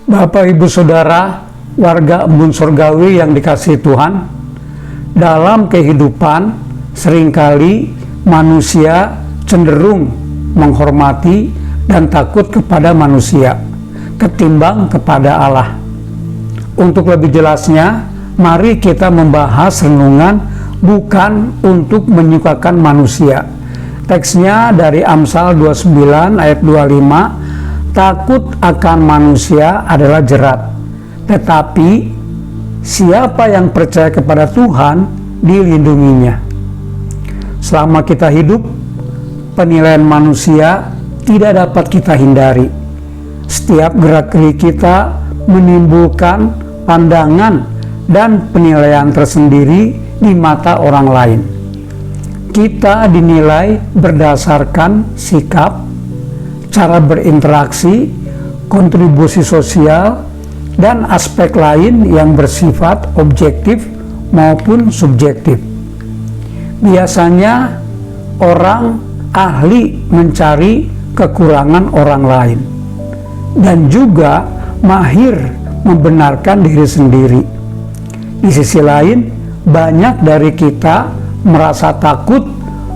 Bapak, Ibu, Saudara, warga Embun Surgawi yang dikasihi Tuhan, dalam kehidupan seringkali manusia cenderung menghormati dan takut kepada manusia ketimbang kepada Allah. Untuk lebih jelasnya, mari kita membahas renungan bukan untuk menyukakan manusia. Teksnya dari Amsal 29 ayat 25, takut akan manusia adalah jerat, tetapi siapa yang percaya kepada Tuhan dilindunginya. Selama kita hidup, penilaian manusia tidak dapat kita hindari. Setiap gerak-gerik kita menimbulkan pandangan dan penilaian tersendiri di mata orang lain. Kita dinilai berdasarkan sikap, cara berinteraksi, kontribusi sosial, dan aspek lain yang bersifat objektif maupun subjektif. Biasanya orang ahli mencari kekurangan orang lain dan juga mahir membenarkan diri sendiri. Di sisi lain, banyak dari kita merasa takut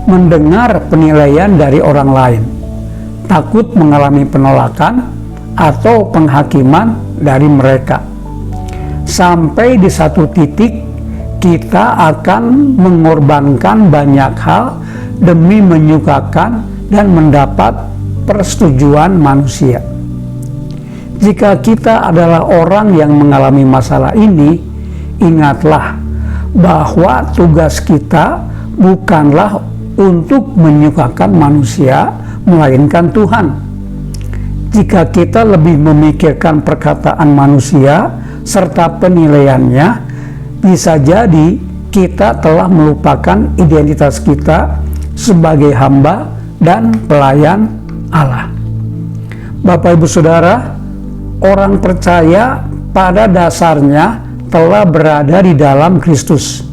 mendengar penilaian dari orang lain, takut mengalami penolakan atau penghakiman dari mereka. Sampai di satu titik kita akan mengorbankan banyak hal demi menyukakan dan mendapat persetujuan manusia. Jika kita adalah orang yang mengalami masalah ini, ingatlah bahwa tugas kita bukanlah untuk menyukakan manusia, melainkan Tuhan. Jika kita lebih memikirkan perkataan manusia serta penilaiannya, bisa jadi kita telah melupakan identitas kita sebagai hamba dan pelayan Allah. Bapak, Ibu, Saudara, orang percaya pada dasarnya telah berada di dalam Kristus,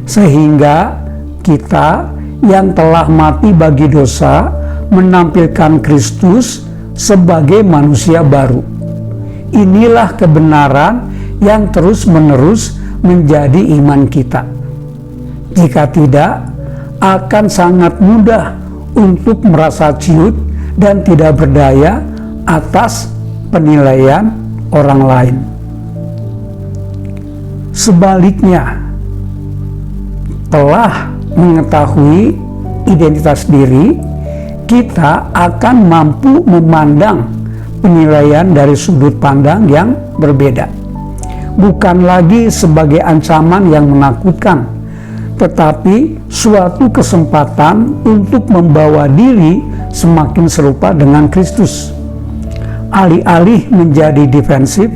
sehingga kita yang telah mati bagi dosa menampilkan Kristus sebagai manusia baru. Inilah kebenaran yang terus-menerus menjadi iman kita. Jika tidak, akan sangat mudah untuk merasa ciut dan tidak berdaya atas penilaian orang lain. Sebaliknya, telah mengetahui identitas diri, kita akan mampu memandang penilaian dari sudut pandang yang berbeda. Bukan lagi sebagai ancaman yang menakutkan, tetapi suatu kesempatan untuk membawa diri semakin serupa dengan Kristus. Alih-alih menjadi defensif,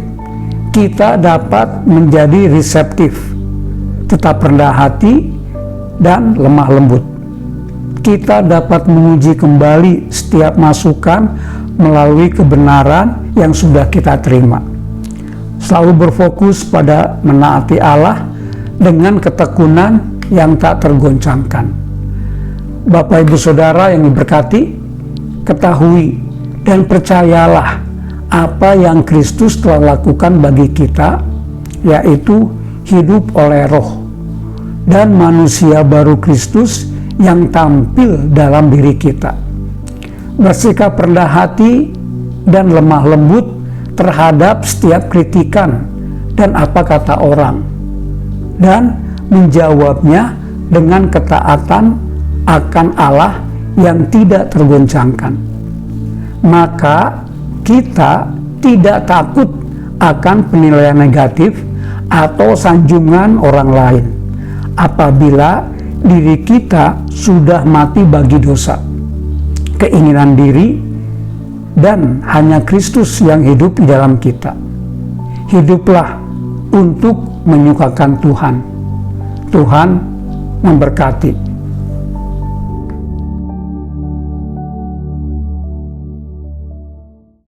kita dapat menjadi reseptif, tetap rendah hati dan lemah lembut. Kita dapat menguji kembali setiap masukan melalui kebenaran yang sudah kita terima. Selalu berfokus pada menaati Allah dengan ketekunan yang tak tergoncangkan. Bapak, Ibu, Saudara yang diberkati, ketahui dan percayalah apa yang Kristus telah lakukan bagi kita, yaitu hidup oleh Roh dan manusia baru Kristus yang tampil dalam diri kita. Bersikap rendah hati dan lemah lembut terhadap setiap kritikan dan apa kata orang, dan menjawabnya dengan ketaatan akan Allah yang tidak tergoncangkan. Maka kita tidak takut akan penilaian negatif atau sanjungan orang lain apabila diri kita sudah mati bagi dosa, keinginan diri, dan hanya Kristus yang hidup di dalam kita. Hiduplah untuk menyukakan Tuhan. Tuhan memberkati.